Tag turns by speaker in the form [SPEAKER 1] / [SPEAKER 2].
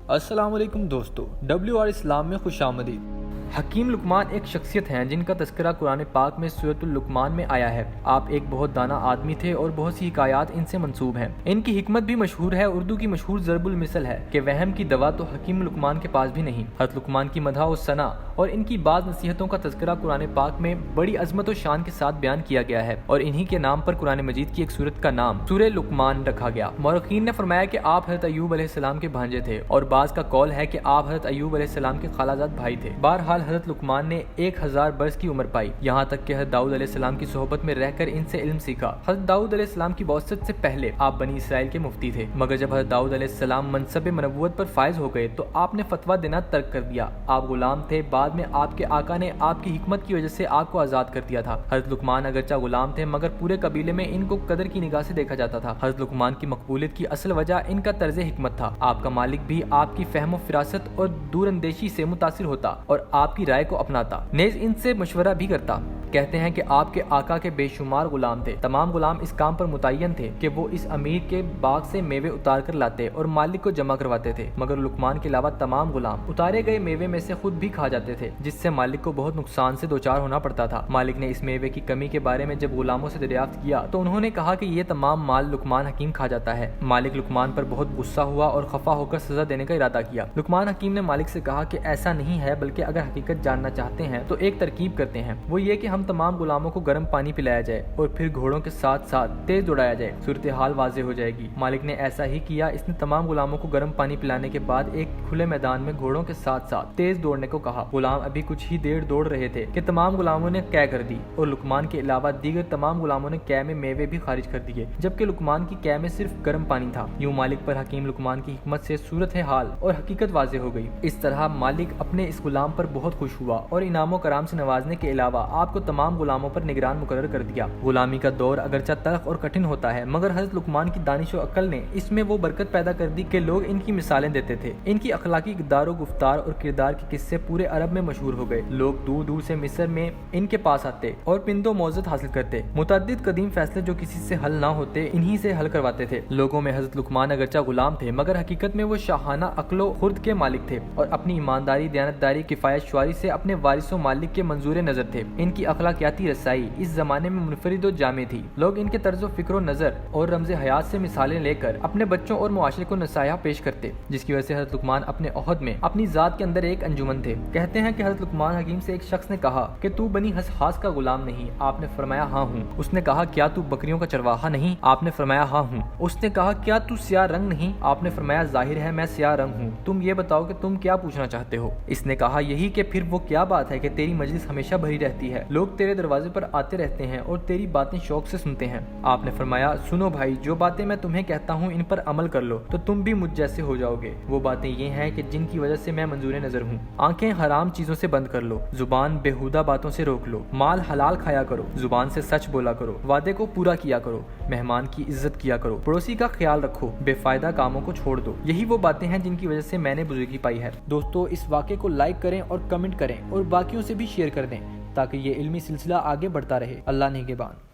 [SPEAKER 1] السلام علیکم دوستو، WR اسلام میں خوش آمدید۔ حکیم لقمان ایک شخصیت ہیں جن کا تذکرہ قرآن پاک میں سورۃ اللقمان میں آیا ہے۔ آپ ایک بہت دانا آدمی تھے اور بہت سی حکایات ان سے منسوب ہیں۔ ان کی حکمت بھی مشہور ہے۔ اردو کی مشہور ضرب المثل ہے کہ وہم کی دوا تو حکیم لقمان کے پاس بھی نہیں۔ حضرت لقمان کی مدح و ثنا اور ان کی بعض نصیحتوں کا تذکرہ قرآن پاک میں بڑی عظمت و شان کے ساتھ بیان کیا گیا ہے اور انہی کے نام پر قرآن مجید کی ایک سورت کا نام سورہ لقمان رکھا گیا۔ مورخین نے فرمایا کہ آپ حضرت ایوب علیہ السلام کے بھانجے تھے اور بعض کا قول ہے کہ آپ حضرت ایوب علیہ السلام کے خالہ زاد بھائی تھے۔ بہرحال حضرت لقمان نے 1000 برس کی عمر پائی، یہاں تک کہ حضرت داؤد علیہ السلام کی صحبت میں رہ کر ان سے علم سیکھا۔ حضرت داؤد علیہ السلام کی بعثت سے پہلے آپ بنی اسرائیل کے مفتی تھے، مگر جب حضرت داؤد علیہ السلام منصب نبوت پر فائز ہو گئے تو آپ نے فتویٰ دینا ترک کر دیا۔ آپ غلام تھے، بعد میں آپ کے آقا نے آپ کی حکمت کی وجہ سے آپ کو آزاد کر دیا تھا۔ حضرت لقمان اگرچہ غلام تھے مگر پورے قبیلے میں ان کو قدر کی نگاہ سے دیکھا جاتا تھا۔ حضرت لقمان کی مقبولیت کی اصل وجہ ان کا طرز حکمت تھا۔ آپ کا مالک بھی آپ کی فہم و فراست اور دور اندیشی سے متاثر ہوتا اور آپ کی رائے کو اپناتا، نیز ان سے مشورہ بھی کرتا۔ کہتے ہیں کہ آپ کے آقا کے بے شمار غلام تھے، تمام غلام اس کام پر متعین تھے کہ وہ اس امیر کے باغ سے میوے اتار کر لاتے اور مالک کو جمع کرواتے تھے، مگر لقمان کے علاوہ تمام غلام اتارے گئے میوے میں سے خود بھی کھا جاتے تھے، جس سے مالک کو بہت نقصان سے دوچار ہونا پڑتا تھا۔ مالک نے اس میوے کی کمی کے بارے میں جب غلاموں سے دریافت کیا تو انہوں نے کہا کہ یہ تمام مال لقمان حکیم کھا جاتا ہے۔ مالک لقمان پر بہت غصہ ہوا اور خفا ہو کر سزا دینے کا ارادہ کیا۔ لقمان حکیم نے مالک سے کہا کہ ایسا نہیں ہے، بلکہ اگر حقیقت جاننا چاہتے ہیں تو ایک ترکیب کرتے ہیں، وہ یہ کہ ہم تمام غلاموں کو گرم پانی پلایا جائے اور پھر گھوڑوں کے ساتھ ساتھ تیز دوڑایا جائے، صورتحال واضح ہو جائے گی۔ مالک نے ایسا ہی کیا، اس نے تمام غلاموں کو گرم پانی پلانے کے بعد ایک کھلے میدان میں گھوڑوں کے ساتھ ساتھ تیز دوڑنے کو کہا۔ غلام ابھی کچھ ہی دیر دوڑ رہے تھے کہ تمام غلاموں نے قے کر دی اور لقمان کے علاوہ دیگر تمام غلاموں نے قے میں میوے بھی خارج کر دیے، جبکہ لقمان کی قے میں صرف گرم پانی تھا۔ یوں مالک پر حکیم لقمان کی حکمت سے صورتحال اور حقیقت واضح ہو گئی۔ اس طرح مالک اپنے اس غلام پر بہت خوش ہوا اور انعام و کرام سے نوازنے کے علاوہ آپ کو تمام غلاموں پر نگران مقرر کر دیا۔ غلامی کا دور اگرچہ تلخ اور کٹھن ہوتا ہے، مگر حضرت لقمان کی دانش و عقل نے اس میں وہ برکت پیدا کر دی کہ لوگ ان کی مثالیں دیتے تھے۔ ان کی اخلاقی اقدار و گفتار اور کردار کے قصے پورے عرب میں مشہور ہو گئے۔ لوگ دور دور سے مصر میں ان کے پاس آتے اور پند و موزت حاصل کرتے۔ متعدد قدیم فیصلے جو کسی سے حل نہ ہوتے انہی سے حل کرواتے تھے۔ لوگوں میں حضرت لقمان اگرچہ غلام تھے مگر حقیقت میں وہ شاہانہ عقل و خرد کے مالک تھے اور اپنی ایمانداری، دیانتداری، کفایت شعاری سے اپنے وارث و مالک کے منظور نظر تھے۔ ان کی اخلاقیاتی رسائی اس زمانے میں منفرد و جامع تھی۔ لوگ ان کے طرز و فکر و نظر اور رمز حیات سے مثالیں لے کر اپنے بچوں اور معاشرے کو نصائح پیش کرتے، جس کی وجہ سے حضرت لقمان اپنے عہد میں اپنی ذات کے اندر ایک انجمن تھے۔ کہتے ہیں کہ حضرت لقمان حکیم سے ایک شخص نے کہا کہ تو بنی حسحاس کا غلام نہیں؟ آپ نے فرمایا ہاں ہوں۔ اس نے کہا کیا تو بکریوں کا چرواہا نہیں؟ آپ نے فرمایا ہاں ہوں۔ اس نے کہا کیا تو سیاہ رنگ نہیں؟ آپ نے فرمایا ظاہر ہے میں سیاہ رنگ ہوں، تم یہ بتاؤ کہ تم کیا پوچھنا چاہتے ہو؟ اس نے کہا یہی کہ پھر وہ کیا بات ہے کہ تیری مجلس ہمیشہ بھری رہتی ہے، لوگ تیرے دروازے پر آتے رہتے ہیں اور تیری باتیں شوق سے سنتے ہیں۔ آپ نے فرمایا سنو بھائی، جو باتیں میں تمہیں کہتا ہوں ان پر عمل کر لو تو تم بھی مجھ جیسے ہو جاؤ گے۔ وہ باتیں یہ ہیں کہ جن کی وجہ سے میں منظور نظر ہوں۔ آنکھیں حرام چیزوں سے بند کر لو، زبان بےہودہ باتوں سے روک لو، مال حلال کھایا کرو، زبان سے سچ بولا کرو، وعدے کو پورا کیا کرو، مہمان کی عزت کیا کرو، پڑوسی کا خیال رکھو، بے فائدہ کاموں کو چھوڑ دو۔ یہی وہ باتیں ہیں جن کی وجہ سے میں نے بزرگی پائی ہے۔ دوستو، اس واقعے کو لائک کریں اور کمنٹ کریں اور باقیوں سے بھی شیئر کر دیں تاکہ یہ علمی سلسلہ آگے بڑھتا رہے۔ اللہ نگہبان۔